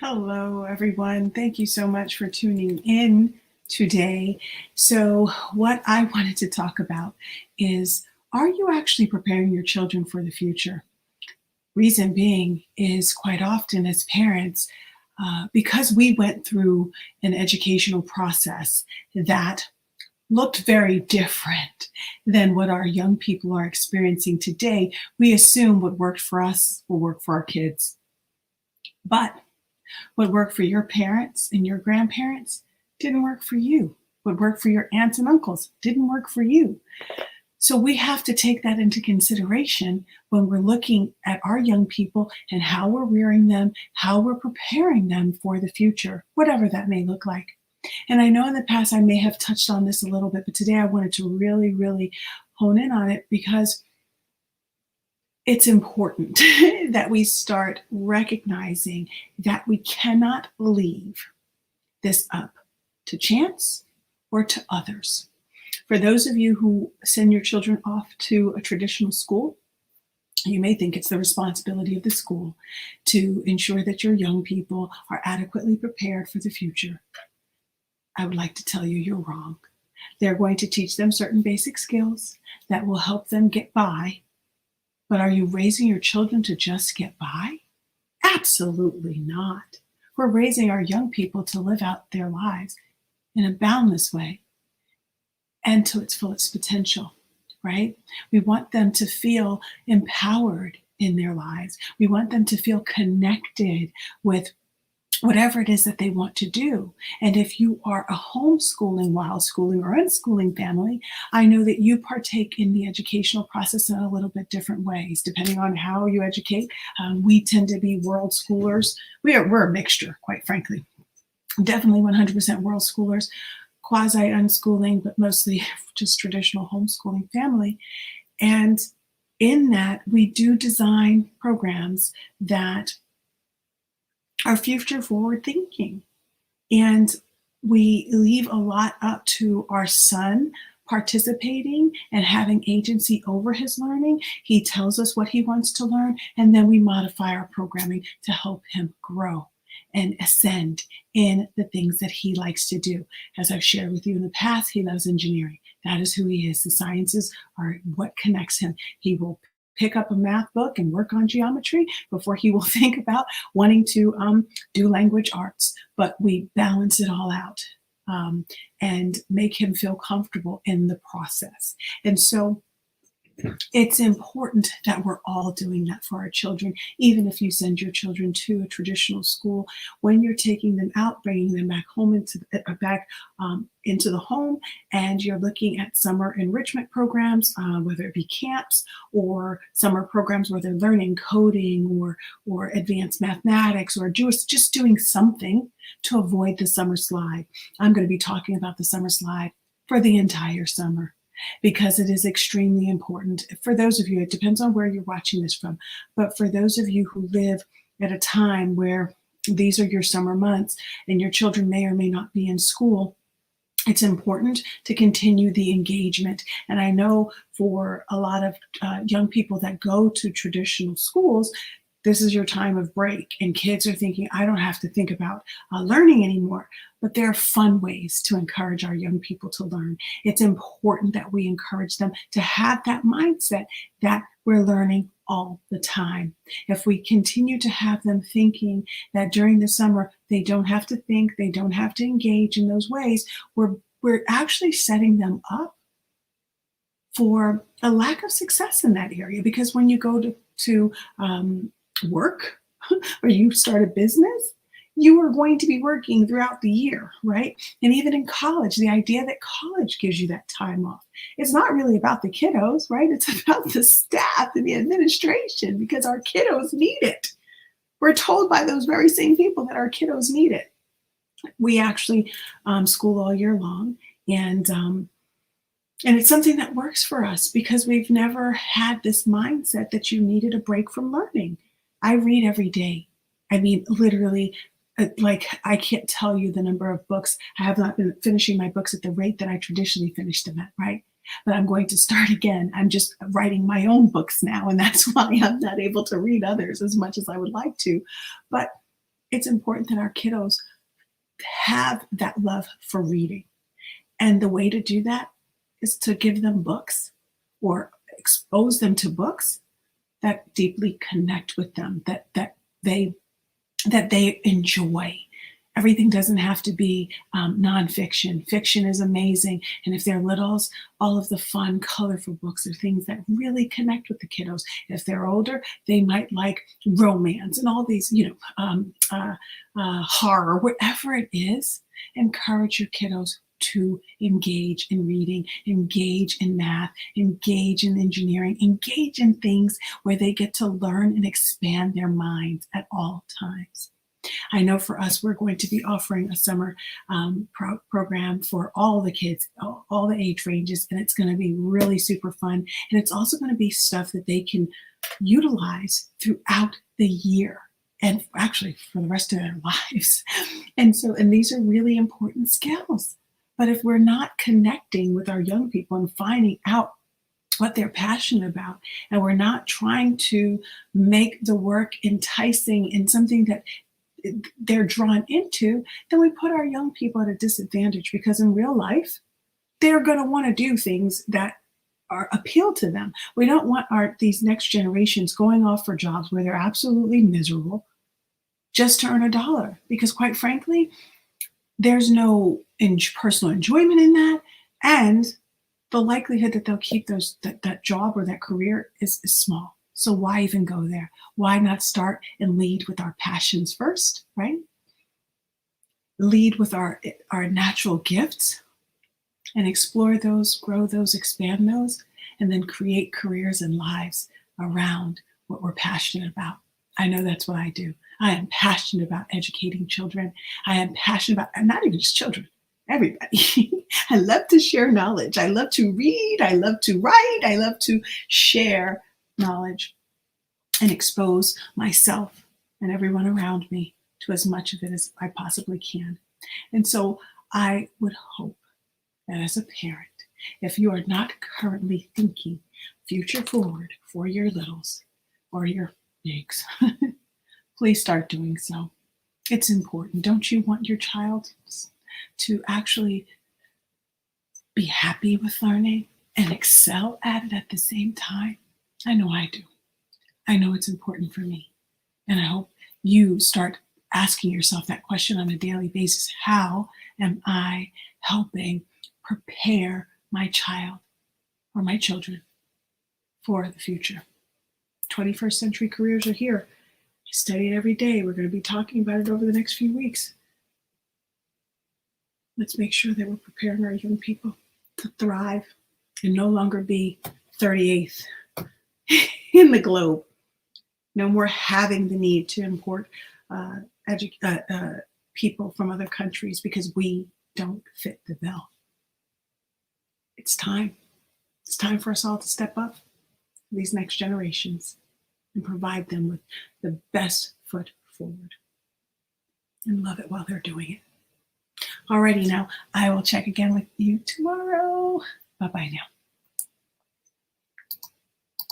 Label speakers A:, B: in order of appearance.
A: Hello, everyone. Thank you so much for tuning in today. So, what I wanted to talk about is, are you actually preparing your children for the future? Reason being is quite often as parents, because we went through an educational process that looked very different than what our young people are experiencing today, we assume what worked for us will work for our kids. But what worked for your parents and your grandparents didn't work for you. What worked for your aunts and uncles didn't work for you. So we have to take that into consideration when we're looking at our young people and how we're rearing them, how we're preparing them for the future, whatever that may look like. And I know in the past I may have touched on this a little bit, but today I wanted to really hone in on it because it's important that we start recognizing that we cannot leave this up to chance or to others. For those of you who send your children off to a traditional school, you may think it's the responsibility of the school to ensure that your young people are adequately prepared for the future. I would like to tell you you're wrong. They're going to teach them certain basic skills that will help them get by. But are you raising your children to just get by? Absolutely not. We're raising our young people to live out their lives in a boundless way and to its fullest potential, right? We want them to feel empowered in their lives. We want them to feel connected with whatever it is that they want to do. And if you are a homeschooling, while schooling, or unschooling family, I know that you partake in the educational process in a little bit different ways, depending on how you educate. We tend to be world schoolers. We're a mixture, quite frankly. Definitely 100% world schoolers, quasi unschooling, but mostly just traditional homeschooling family. And in that, we do design programs that are future forward thinking. And we leave a lot up to our son participating and having agency over his learning. He tells us what he wants to learn, and then we modify our programming to help him grow and ascend in the things that he likes to do. As I've shared with you in the past, he loves engineering. That is who he is. The sciences are what connects him. He will pick up a math book and work on geometry before he will think about wanting to do language arts. But we balance it all out and make him feel comfortable in the process. And so it's important that we're all doing that for our children. Even if you send your children to a traditional school, when you're taking them out, bringing them back home into the home, and you're looking at summer enrichment programs, whether it be camps or summer programs where they're learning coding or advanced mathematics or just doing something to avoid the summer slide. I'm going to be talking about the summer slide for the entire summer, because it is extremely important. For those of you, it depends on where you're watching this from, but for those of you who live at a time where these are your summer months and your children may or may not be in school, it's important to continue the engagement. And I know for a lot of young people that go to traditional schools, this is your time of break, and kids are thinking, I don't have to think about learning anymore. But there are fun ways to encourage our young people to learn. It's important that we encourage them to have that mindset that we're learning all the time. If we continue to have them thinking that during the summer they don't have to think, they don't have to engage in those ways, we're actually setting them up for a lack of success in that area. Because when you go to work or you start a business, you are going to be working throughout the year, right? And even in college, the idea that college gives you that time off, it's not really about the kiddos, right? It's about the staff and the administration, because our kiddos need it. We're told by those very same people that our kiddos need it. We actually school all year long, and it's something that works for us because we've never had this mindset that you needed a break from learning. I read every day. I mean, literally, like, I can't tell you the number of books. I have not been finishing my books at the rate that I traditionally finished them at, right? But I'm going to start again. I'm just writing my own books now, and that's why I'm not able to read others as much as I would like to. But it's important that our kiddos have that love for reading. And the way to do that is to give them books or expose them to books that deeply connect with them, they that they enjoy. Everything doesn't have to be nonfiction. Fiction is amazing. And if they're littles, all of the fun, colorful books are things that really connect with the kiddos. If they're older, they might like romance and all these, horror, whatever it is. Encourage your kiddos to engage in reading, engage in math, engage in engineering, engage in things where they get to learn and expand their minds at all times. I know for us, we're going to be offering a summer program for all the kids, all the age ranges, and it's going to be really super fun. And it's also going to be stuff that they can utilize throughout the year and actually for the rest of their lives. And these are really important skills. But if we're not connecting with our young people and finding out what they're passionate about, and we're not trying to make the work enticing and something that they're drawn into, then we put our young people at a disadvantage, because in real life, they're going to want to do things that are appeal to them. We don't want these next generations going off for jobs where they're absolutely miserable just to earn a dollar, because quite frankly, there's no personal enjoyment in that, and the likelihood that they'll keep that job or that career is small. So why even go there? Why not start and lead with our passions first, right? Lead with our natural gifts and explore those, grow those, expand those, and then create careers and lives around what we're passionate about. I know that's what I do. I am passionate about educating children. I am passionate about, and not even just children, everybody. I love to share knowledge. I love to read. I love to write. I love to share knowledge and expose myself and everyone around me to as much of it as I possibly can. And so I would hope that as a parent, if you are not currently thinking future forward for your littles or your bigs, please start doing so. It's important. Don't you want your child to actually be happy with learning and excel at it at the same time? I know I do. I know it's important for me. And I hope you start asking yourself that question on a daily basis. How am I helping prepare my child or my children for the future? 21st century careers are here. I study it every day. We're going to be talking about it over the next few weeks. Let's make sure that we're preparing our young people to thrive and no longer be 38th in the globe. No more having the need to import people from other countries because we don't fit the bill. It's time. It's time for us all to step up for these next generations and provide them with the best foot forward and love it while they're doing it. Alrighty, now I will check again with you tomorrow. Bye-bye now.